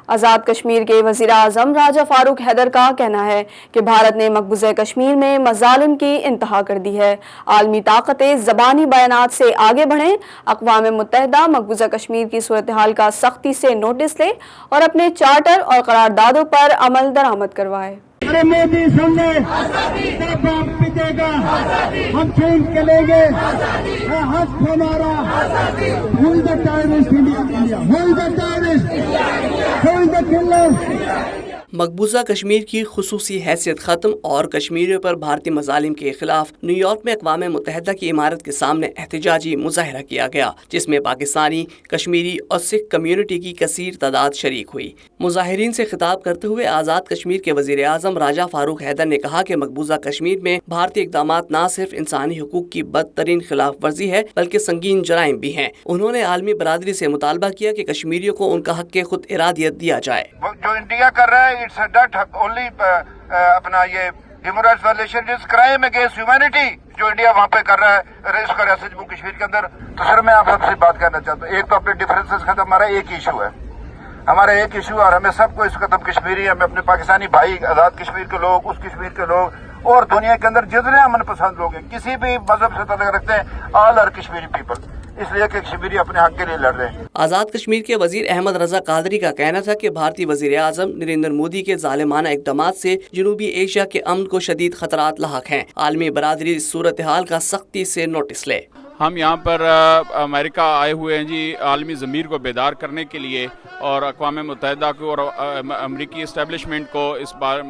آزاد کشمیر کے وزیر اعظم راجہ فاروق حیدر کا کہنا ہے کہ بھارت نے مقبوضہ کشمیر میں مظالم کی انتہا کر دی ہے۔ عالمی طاقتیں زبانی بیانات سے آگے بڑھیں، اقوام متحدہ مقبوضہ کشمیر کی صورتحال کا سختی سے نوٹس لے اور اپنے چارٹر اور قراردادوں پر عمل درآمد کروائے۔ ارے مودی سن لے، تیرا باپ پیٹے گا، ہم چھین کے لیں گے، ہنس ہمارا، who is the terrorist India? Who is the terrorist? Who is the killer? مقبوضہ کشمیر کی خصوصی حیثیت ختم اور کشمیریوں پر بھارتی مظالم کے خلاف نیو یارک میں اقوام متحدہ کی عمارت کے سامنے احتجاجی مظاہرہ کیا گیا، جس میں پاکستانی، کشمیری اور سکھ کمیونٹی کی کثیر تعداد شریک ہوئی۔ مظاہرین سے خطاب کرتے ہوئے آزاد کشمیر کے وزیر اعظم راجہ فاروق حیدر نے کہا کہ مقبوضہ کشمیر میں بھارتی اقدامات نہ صرف انسانی حقوق کی بدترین خلاف ورزی ہے بلکہ سنگین جرائم بھی ہیں۔ انہوں نے عالمی برادری سے مطالبہ کیا کہ کشمیریوں کو ان کا حق خود ارادیت دیا جائے۔ جو انڈیا کر رہا ہے اٹس ناٹ اونلی اپنا یہ human rights violation, it's crime against humanity جو انڈیا وہاں پہ کر رہا ہے اس کا ریاست جموں کشمیر کے اندر۔ تو سر میں آپ سب سے بات کرنا چاہتا ہوں، ایک تو اپنے ڈفرینسز ختم، ہمارا ایک ایشو ہے، ہمارا ایک ایشو، اور ہمیں سب کو اس ختم کشمیری، ہمیں اپنے پاکستانی بھائی، آزاد کشمیر کے لوگ، اس کشمیر کے لوگ اور دنیا کے اندر جتنے امن پسند لوگ ہیں، کسی بھی مذہب سے تعلق رکھتے ہیں، آل آر کشمیری پیپل، اس لیے کہ کشمیری اپنے حق کے لیے لڑ رہے ہیں۔ آزاد کشمیر کے وزیر احمد رضا قادری کا کہنا تھا کہ بھارتی وزیر اعظم نریندر مودی کے ظالمانہ اقدامات سے جنوبی ایشیا کے امن کو شدید خطرات لاحق ہیں۔ عالمی برادری اس صورتحال کا سختی سے نوٹس لے۔ ہم یہاں پر امریکہ آئے ہوئے ہیں جی عالمی ضمیر کو بیدار کرنے کے لیے اور اقوام متحدہ کو اور امریکی اسٹیبلشمنٹ کو اس بار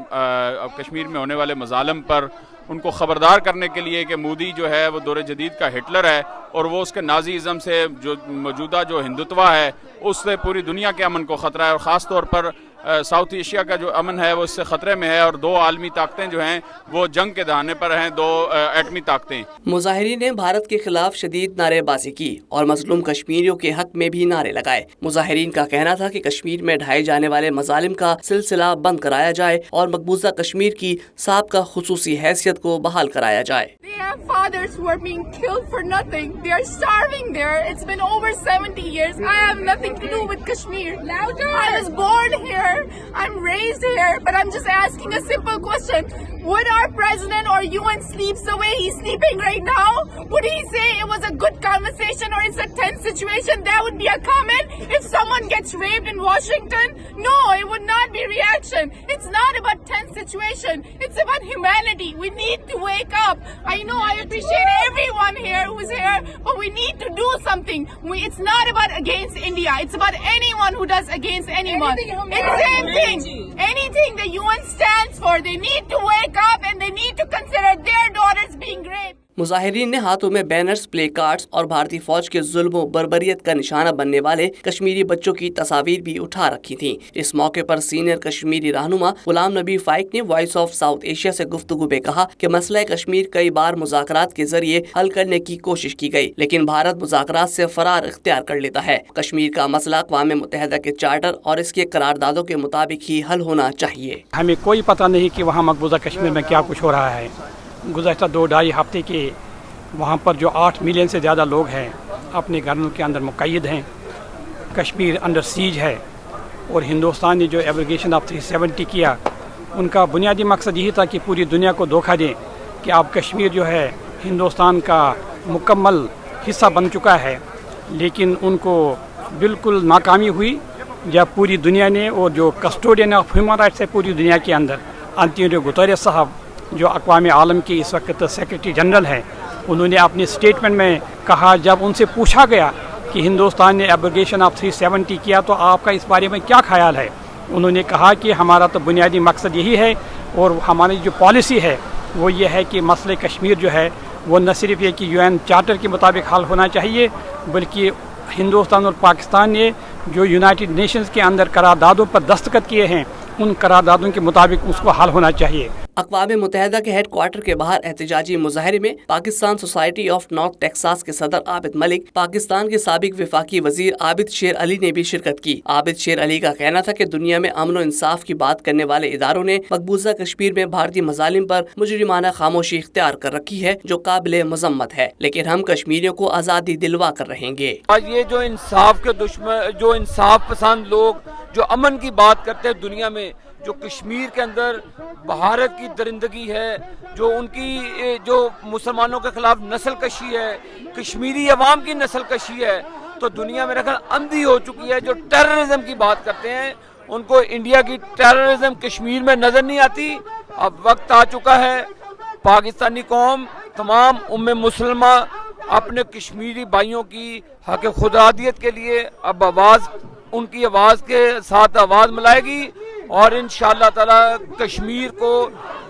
کشمیر میں ہونے والے مظالم پر ان کو خبردار کرنے کے لیے کہ مودی جو ہے وہ دور جدید کا ہٹلر ہے اور وہ اس کے نازی ازم سے جو موجودہ جو ہندوتوا ہے اس سے پوری دنیا کے امن کو خطرہ ہے، اور خاص طور پر ساؤتھ ایشیا کا جو امن ہے وہ اس سے خطرے میں ہے، اور دو عالمی طاقتیں جو ہیں وہ جنگ کے دہانے پر ہیں، دو ایٹمی طاقتیں۔ مظاہرین نے بھارت کے خلاف شدید نعرے بازی کی اور مظلوم کشمیریوں کے حق میں بھی نعرے لگائے۔ مظاہرین کا کہنا تھا کہ کشمیر میں ڈھائے جانے والے مظالم کا سلسلہ بند کرایا جائے اور مقبوضہ کشمیر کی سابقہ خصوصی حیثیت کو بحال کرایا جائے۔ They have fathers who are being killed for nothing. They are starving there. It's been over 70 years. I have nothing to do with Kashmir. Louder! I was born here. I'm raised here. But I'm just asking a simple question. Would our president or UN sleeps the way he's sleeping right now? Would he say it was a good conversation or it's a tense situation? That would be a comment. If someone gets raped in Washington, no, it would not be reaction. It's not about tense situation. It's about humanity. We need to wake up. I know I appreciate everyone here who's here, but we need to do something. It's not about against India. It's about anyone who does against anyone. It's same thing. Anything the UN stands for, they need to wake up and they need to consider their daughters being raped. مظاہرین نے ہاتھوں میں banners, پلے cards اور بھارتی فوج کے ظلم و بربریت کا نشانہ بننے والے کشمیری بچوں کی تصاویر بھی اٹھا رکھی تھیں۔ اس موقع پر سینئر کشمیری رہنما غلام نبی فائق نے وائس آف ساؤتھ ایشیا سے گفتگو میں کہا کہ مسئلہ کشمیر کئی بار مذاکرات کے ذریعے حل کرنے کی کوشش کی گئی، لیکن بھارت مذاکرات سے فرار اختیار کر لیتا ہے۔ کشمیر کا مسئلہ اقوام متحدہ کے چارٹر اور اس کے قراردادوں کے مطابق ہی حل ہونا چاہیے۔ ہمیں کوئی پتہ نہیں کہ وہاں مقبوضہ کشمیر میں کیا کچھ ہو رہا ہے۔ گزشتہ 2-2.5 ہفتے کے وہاں پر جو 8 ملین سے زیادہ لوگ ہیں اپنے گھروں کے اندر مقید ہیں، کشمیر انڈر سیج ہے، اور ہندوستان نے جو ایبروگیشن آف 370 کیا، ان کا بنیادی مقصد یہی تھا کہ پوری دنیا کو دھوکہ دیں کہ اب کشمیر جو ہے ہندوستان کا مکمل حصہ بن چکا ہے، لیکن ان کو بالکل ناکامی ہوئی جب پوری دنیا نے، اور جو کسٹوڈین آف ہیومن رائٹس ہے پوری دنیا کے اندر، انطونیو گوتریس صاحب جو اقوام عالم کے اس وقت سیکرٹری جنرل ہیں، انہوں نے اپنے اسٹیٹمنٹ میں کہا، جب ان سے پوچھا گیا کہ ہندوستان نے ایبروگیشن آف 370 کیا تو آپ کا اس بارے میں کیا خیال ہے، انہوں نے کہا کہ ہمارا تو بنیادی مقصد یہی ہے، اور ہماری جو پالیسی ہے وہ یہ ہے کہ مسئلہ کشمیر جو ہے وہ نہ صرف یہ کہ UN چارٹر کے مطابق حل ہونا چاہیے، بلکہ ہندوستان اور پاکستان نے جو یونائٹڈ نیشنز کے اندر قراردادوں پر دستخط کیے ہیں ان قراردادوں کے مطابق اس کو حل ہونا چاہیے۔ اقوام متحدہ کے ہیڈ کوارٹر کے باہر احتجاجی مظاہرے میں Pakistan society of north Texas کے صدر عابد ملک، پاکستان کے سابق وفاقی وزیر عابد شیر علی نے بھی شرکت کی۔ عابد شیر علی کا کہنا تھا کہ دنیا میں امن و انصاف کی بات کرنے والے اداروں نے مقبوضہ کشمیر میں بھارتی مظالم پر مجرمانہ خاموشی اختیار کر رکھی ہے جو قابل مذمت ہے، لیکن ہم کشمیریوں کو آزادی دلوا کر رہیں گے۔ آج یہ جو انصاف کے دشمن، جو انصاف پسند لوگ جو امن کی بات کرتے ہیں دنیا میں، جو کشمیر کے اندر بھارت کی درندگی ہے، جو ان کی جو مسلمانوں کے خلاف نسل کشی ہے، کشمیری عوام کی نسل کشی ہے، تو دنیا میں رکھنا اندھی ہو چکی ہے۔ جو ٹیررزم کی بات کرتے ہیں ان کو انڈیا کی ٹیررزم کشمیر میں نظر نہیں آتی۔ اب وقت آ چکا ہے، پاکستانی قوم، تمام مسلمہ اپنے کشمیری بھائیوں کی حق خودارادیت کے لیے اب ان کی آواز کے ساتھ آواز ملائے گی، اور انشاءاللہ تعالی کشمیر کو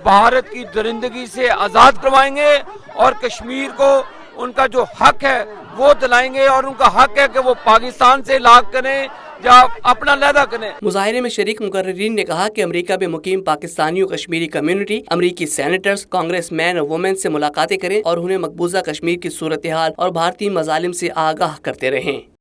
بھارت کی درندگی سے آزاد کروائیں گے، اور کشمیر کو ان کا جو حق ہے وہ دلائیں گے، اور ان کا حق ہے کہ وہ پاکستان سے لاگ کریں یا اپنا علیحدہ کریں۔ مظاہرے میں شریک مقررین نے کہا کہ امریکہ میں مقیم پاکستانیوں کشمیری کمیونٹی امریکی سینیٹرز، کانگریس مین اور وومن سے ملاقاتیں کریں اور انہیں مقبوضہ کشمیر کی صورتحال اور بھارتی مظالم سے آگاہ کرتے رہیں۔